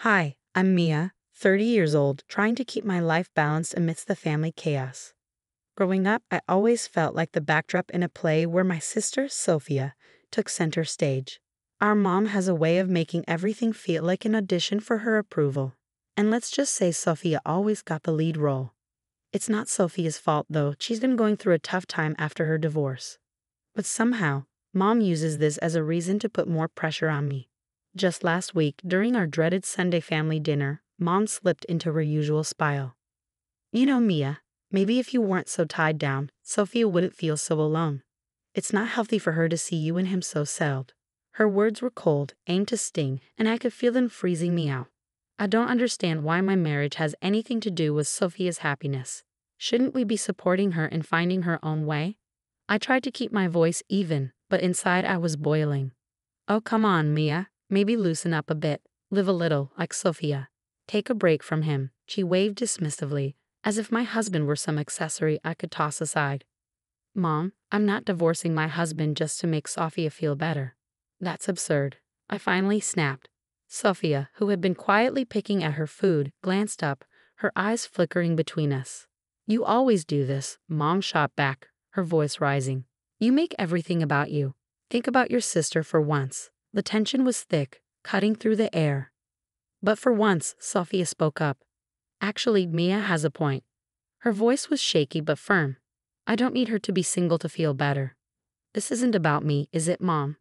Hi, I'm Mia, 30 years old, trying to keep my life balanced amidst the family chaos. Growing up, I always felt like the backdrop in a play where my sister, Sophia, took center stage. Our mom has a way of making everything feel like an audition for her approval. And let's just say Sophia always got the lead role. It's not Sophia's fault, though. She's been going through a tough time after her divorce. But somehow, Mom uses this as a reason to put more pressure on me. Just last week, during our dreaded Sunday family dinner, Mom slipped into her usual spiral. You know, Mia, maybe if you weren't so tied down, Sophia wouldn't feel so alone. It's not healthy for her to see you and him so settled. Her words were cold, aimed to sting, and I could feel them freezing me out. I don't understand why my marriage has anything to do with Sophia's happiness. Shouldn't we be supporting her and finding her own way? I tried to keep my voice even, but inside I was boiling. Oh, come on, Mia. Maybe loosen up a bit. Live a little, like Sophia. Take a break from him. She waved dismissively, as if my husband were some accessory I could toss aside. Mom, I'm not divorcing my husband just to make Sophia feel better. That's absurd. I finally snapped. Sophia, who had been quietly picking at her food, glanced up, her eyes flickering between us. You always do this, Mom shot back, her voice rising. You make everything about you. Think about your sister for once. The tension was thick, cutting through the air. But for once, Sophia spoke up. Actually, Mia has a point. Her voice was shaky but firm. I don't need her to be single to feel better. This isn't about me, is it, Mom?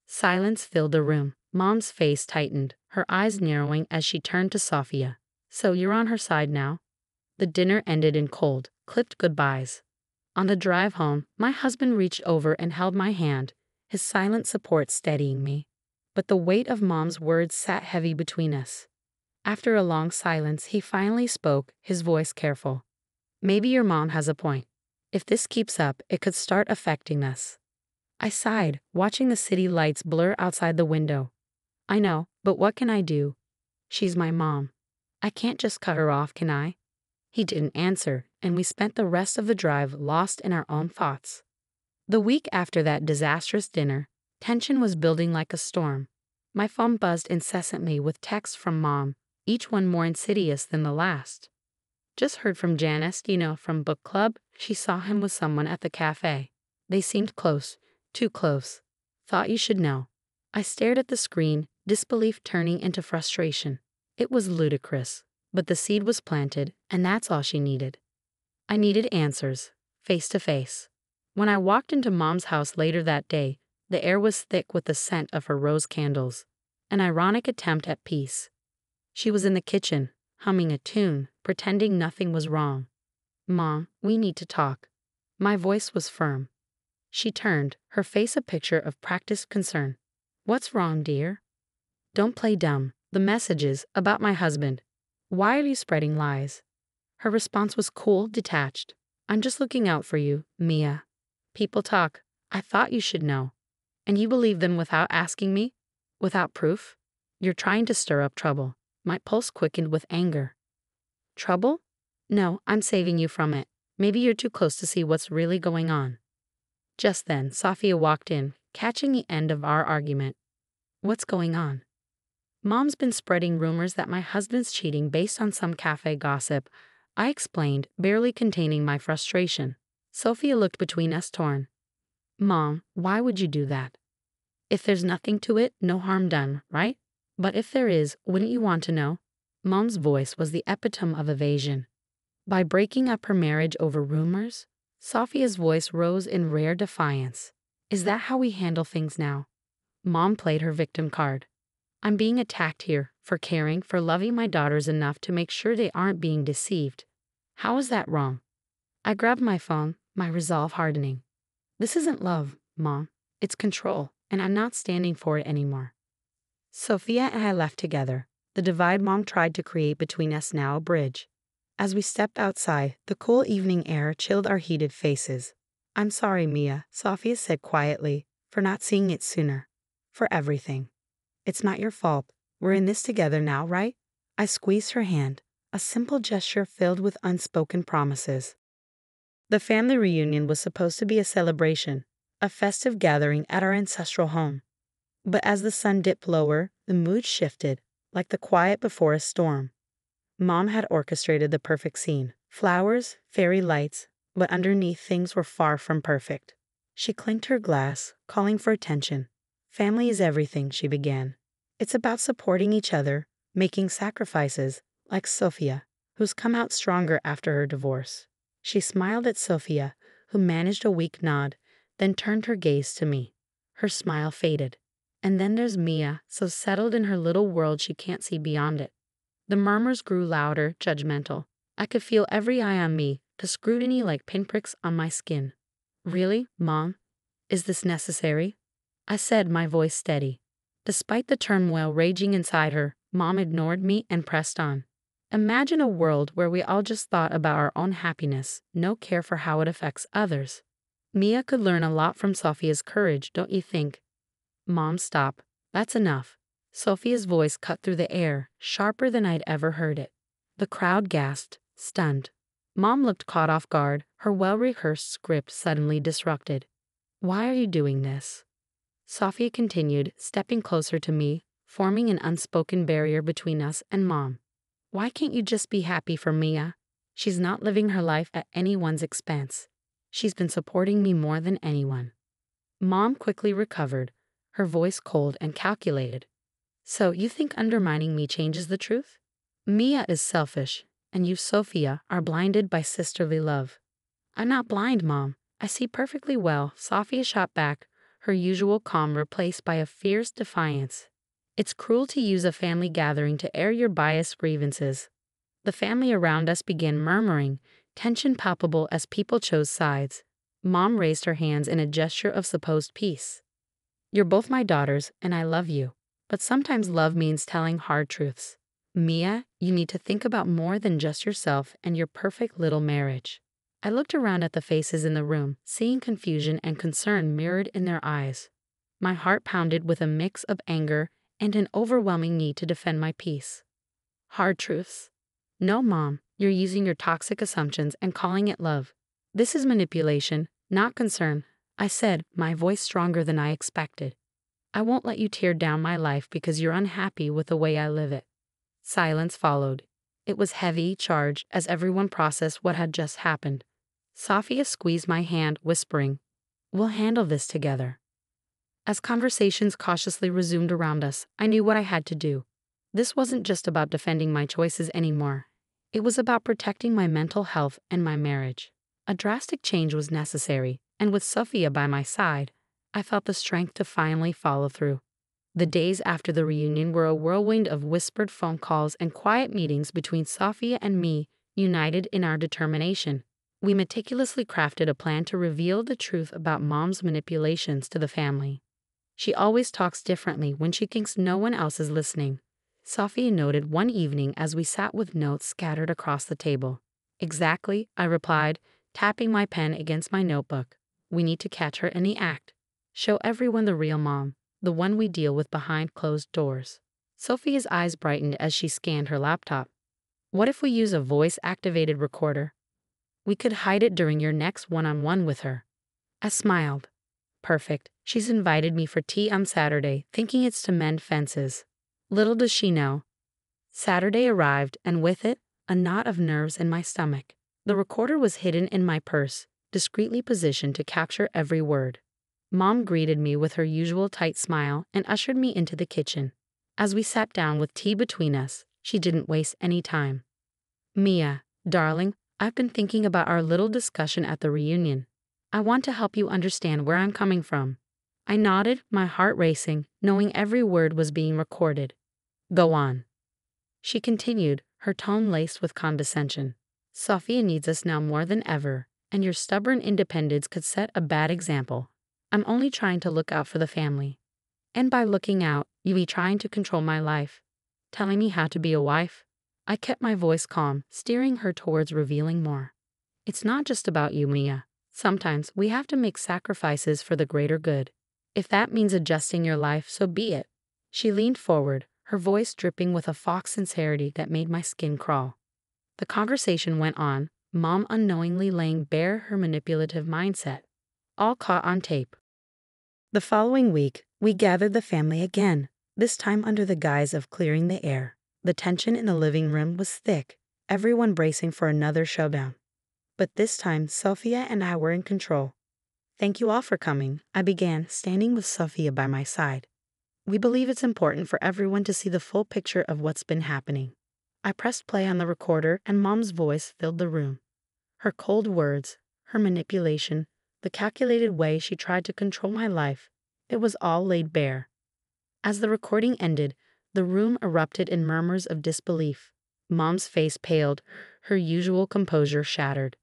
Silence filled the room. Mom's face tightened, her eyes narrowing as she turned to Sophia. So you're on her side now? The dinner ended in cold, clipped goodbyes. On the drive home, my husband reached over and held my hand, his silent support steadying me. But the weight of Mom's words sat heavy between us. After a long silence, he finally spoke, his voice careful. Maybe your mom has a point. If this keeps up, it could start affecting us. I sighed, watching the city lights blur outside the window. I know, but what can I do? She's my mom. I can't just cut her off, can I? He didn't answer, and we spent the rest of the drive lost in our own thoughts. The week after that disastrous dinner, tension was building like a storm. My phone buzzed incessantly with texts from Mom, each one more insidious than the last. Just heard from Janice, from book club. She saw him with someone at the cafe. They seemed close, too close. Thought you should know. I stared at the screen, disbelief turning into frustration. It was ludicrous, but the seed was planted, and that's all she needed. I needed answers, face to face. When I walked into Mom's house later that day, the air was thick with the scent of her rose candles, an ironic attempt at peace. She was in the kitchen, humming a tune, pretending nothing was wrong. Mom, we need to talk. My voice was firm. She turned, her face a picture of practiced concern. What's wrong, dear? Don't play dumb. The messages about my husband. Why are you spreading lies? Her response was cool, detached. I'm just looking out for you, Mia. People talk. I thought you should know. And you believe them without asking me? Without proof? You're trying to stir up trouble. My pulse quickened with anger. Trouble? No, I'm saving you from it. Maybe you're too close to see what's really going on. Just then, Sophia walked in, catching the end of our argument. What's going on? Mom's been spreading rumors that my husband's cheating based on some cafe gossip. I explained, barely containing my frustration. Sophia looked between us torn. Mom, why would you do that? If there's nothing to it, no harm done, right? But if there is, wouldn't you want to know? Mom's voice was the epitome of evasion. By breaking up her marriage over rumors, Sophia's voice rose in rare defiance. Is that how we handle things now? Mom played her victim card. I'm being attacked here for caring, for loving my daughters enough to make sure they aren't being deceived. How is that wrong? I grabbed my phone, my resolve hardening. This isn't love, Mom. It's control, and I'm not standing for it anymore. Sophia and I left together, the divide Mom tried to create between us now a bridge. As we stepped outside, the cool evening air chilled our heated faces. I'm sorry, Mia, Sophia said quietly, for not seeing it sooner. For everything. It's not your fault. We're in this together now, right? I squeezed her hand, a simple gesture filled with unspoken promises. The family reunion was supposed to be a celebration, a festive gathering at our ancestral home. But as the sun dipped lower, the mood shifted. like the quiet before a storm. Mom had orchestrated the perfect scene. Flowers, fairy lights, but underneath things were far from perfect. She clinked her glass, calling for attention. Family is everything, she began. It's about supporting each other, making sacrifices, like Sophia, who's come out stronger after her divorce. She smiled at Sophia, who managed a weak nod, then turned her gaze to me. Her smile faded. And then there's Mia, so settled in her little world she can't see beyond it. The murmurs grew louder, judgmental. I could feel every eye on me, the scrutiny like pinpricks on my skin. Really, Mom? Is this necessary? I said, my voice steady. Despite the turmoil raging inside her, Mom ignored me and pressed on. Imagine a world where we all just thought about our own happiness, no care for how it affects others. Mia could learn a lot from Sophia's courage, don't you think? Mom, stop. That's enough. Sophia's voice cut through the air, sharper than I'd ever heard it. The crowd gasped, stunned. Mom looked caught off guard, her well-rehearsed script suddenly disrupted. Why are you doing this? Sophia continued, stepping closer to me, forming an unspoken barrier between us and Mom. Why can't you just be happy for Mia? She's not living her life at anyone's expense. She's been supporting me more than anyone. Mom quickly recovered, her voice cold and calculated. So you think undermining me changes the truth? Mia is selfish, and you, Sophia, are blinded by sisterly love. I'm not blind, Mom. I see perfectly well, Sophia shot back, her usual calm replaced by a fierce defiance. It's cruel to use a family gathering to air your biased grievances. The family around us began murmuring, tension palpable as people chose sides. Mom raised her hands in a gesture of supposed peace. You're both my daughters, and I love you. But sometimes love means telling hard truths. Mia, you need to think about more than just yourself and your perfect little marriage. I looked around at the faces in the room, seeing confusion and concern mirrored in their eyes. My heart pounded with a mix of anger and an overwhelming need to defend my peace. Hard truths. No, Mom, you're using your toxic assumptions and calling it love. This is manipulation, not concern, I said, my voice stronger than I expected. I won't let you tear down my life because you're unhappy with the way I live it. Silence followed. It was heavy, charged, as everyone processed what had just happened. Sophia squeezed my hand, whispering, We'll handle this together. As conversations cautiously resumed around us, I knew what I had to do. This wasn't just about defending my choices anymore. It was about protecting my mental health and my marriage. A drastic change was necessary, and with Sophia by my side, I felt the strength to finally follow through. The days after the reunion were a whirlwind of whispered phone calls and quiet meetings between Sophia and me, united in our determination. We meticulously crafted a plan to reveal the truth about Mom's manipulations to the family. She always talks differently when she thinks no one else is listening, Sophia noted one evening as we sat with notes scattered across the table. Exactly, I replied, tapping my pen against my notebook. We need to catch her in the act. Show everyone the real Mom, the one we deal with behind closed doors. Sophia's eyes brightened as she scanned her laptop. What if we use a voice-activated recorder? We could hide it during your next one-on-one with her. I smiled. Perfect. She's invited me for tea on Saturday, thinking it's to mend fences. Little does she know. Saturday arrived, and with it, a knot of nerves in my stomach. The recorder was hidden in my purse, discreetly positioned to capture every word. Mom greeted me with her usual tight smile and ushered me into the kitchen. As we sat down with tea between us, she didn't waste any time. Mia, darling, I've been thinking about our little discussion at the reunion. I want to help you understand where I'm coming from. I nodded, my heart racing, knowing every word was being recorded. Go on. She continued, her tone laced with condescension. Sophia needs us now more than ever, and your stubborn independence could set a bad example. I'm only trying to look out for the family. And by looking out, you be trying to control my life, telling me how to be a wife. I kept my voice calm, steering her towards revealing more. It's not just about you, Mia. Sometimes we have to make sacrifices for the greater good. If that means adjusting your life, so be it. She leaned forward, her voice dripping with a fox sincerity that made my skin crawl. The conversation went on, Mom unknowingly laying bare her manipulative mindset, all caught on tape. The following week, we gathered the family again. this time under the guise of clearing the air. The tension in the living room was thick, everyone bracing for another showdown. But this time, Sophia and I were in control. "Thank you all for coming," I began, standing with Sophia by my side. "We believe it's important for everyone to see the full picture of what's been happening." I pressed play on the recorder, and Mom's voice filled the room. Her cold words, her manipulation, the calculated way she tried to control my life, it was all laid bare. As the recording ended, the room erupted in murmurs of disbelief. Mom's face paled, her usual composure shattered.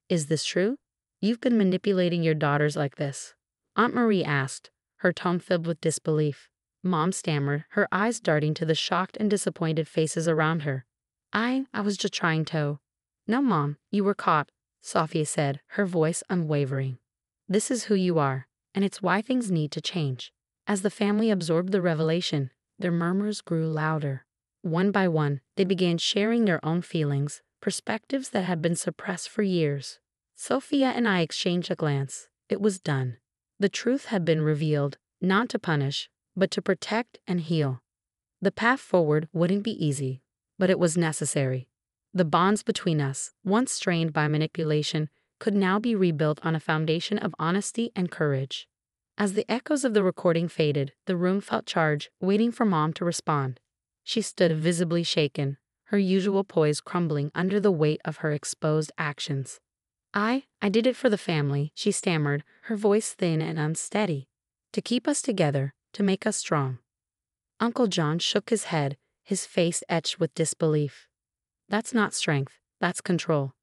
"Is this true? You've been manipulating your daughters like this?" Aunt Marie asked, her tone filled with disbelief. Mom stammered, her eyes darting to the shocked and disappointed faces around her. I was just trying to." "No, Mom, you were caught," Sophia said, her voice unwavering. "This is who you are, and it's why things need to change." As the family absorbed the revelation, their murmurs grew louder. One by one, they began sharing their own feelings, perspectives that had been suppressed for years. Sophia and I exchanged a glance. It was done. The truth had been revealed, not to punish, but to protect and heal. The path forward wouldn't be easy, but it was necessary. The bonds between us, once strained by manipulation, could now be rebuilt on a foundation of honesty and courage. As the echoes of the recording faded, the room felt charged, waiting for Mom to respond. She stood visibly shaken, her usual poise crumbling under the weight of her exposed actions. I did it for the family," she stammered, her voice thin and unsteady. "To keep us together, to make us strong." Uncle John shook his head, his face etched with disbelief. "That's not strength, that's control.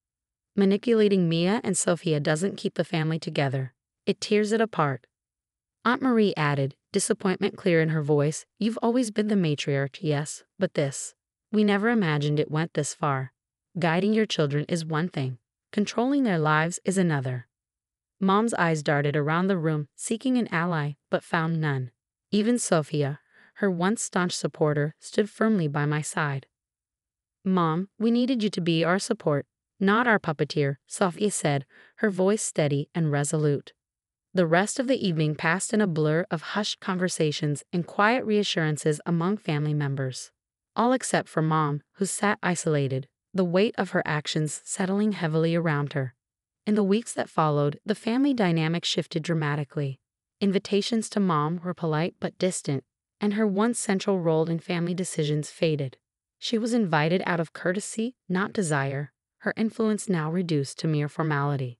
Manipulating Mia and Sophia doesn't keep the family together. It tears it apart." Aunt Marie added, disappointment clear in her voice, "You've always been the matriarch, yes, but this. We never imagined it went this far. Guiding your children is one thing. Controlling their lives is another." Mom's eyes darted around the room, seeking an ally, but found none. Even Sophia, her once staunch supporter, stood firmly by my side. "Mom, we needed you to be our support, not our puppeteer," Sophia said, her voice steady and resolute. The rest of the evening passed in a blur of hushed conversations and quiet reassurances among family members. All except for Mom, who sat isolated, the weight of her actions settling heavily around her. In the weeks that followed, the family dynamic shifted dramatically. Invitations to Mom were polite but distant, and her once central role in family decisions faded. She was invited out of courtesy, not desire, her influence now reduced to mere formality.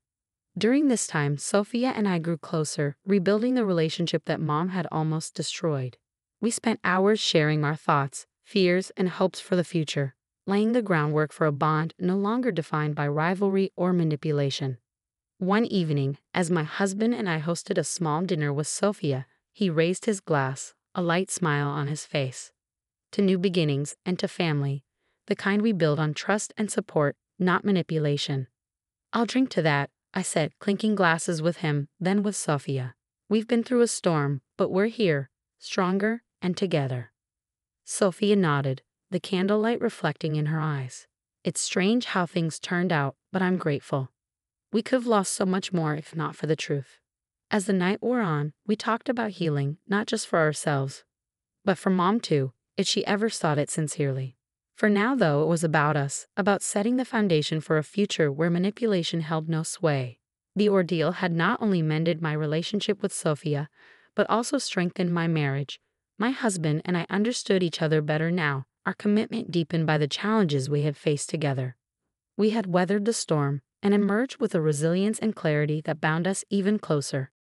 During this time, Sophia and I grew closer, rebuilding the relationship that Mom had almost destroyed. We spent hours sharing our thoughts, fears, and hopes for the future, laying the groundwork for a bond no longer defined by rivalry or manipulation. One evening, as my husband and I hosted a small dinner with Sophia, he raised his glass, a light smile on his face. "To new beginnings and to family, the kind we build on trust and support, not manipulation." "I'll drink to that," I said, clinking glasses with him, then with Sophia. "We've been through a storm, but we're here, stronger and together." Sophia nodded, the candlelight reflecting in her eyes. "It's strange how things turned out, but I'm grateful. We could have lost so much more if not for the truth." As the night wore on, we talked about healing, not just for ourselves, but for Mom too, if she ever sought it sincerely. For now, though, it was about us, about setting the foundation for a future where manipulation held no sway. The ordeal had not only mended my relationship with Sophia, but also strengthened my marriage. My husband and I understood each other better now, our commitment deepened by the challenges we had faced together. We had weathered the storm and emerged with a resilience and clarity that bound us even closer.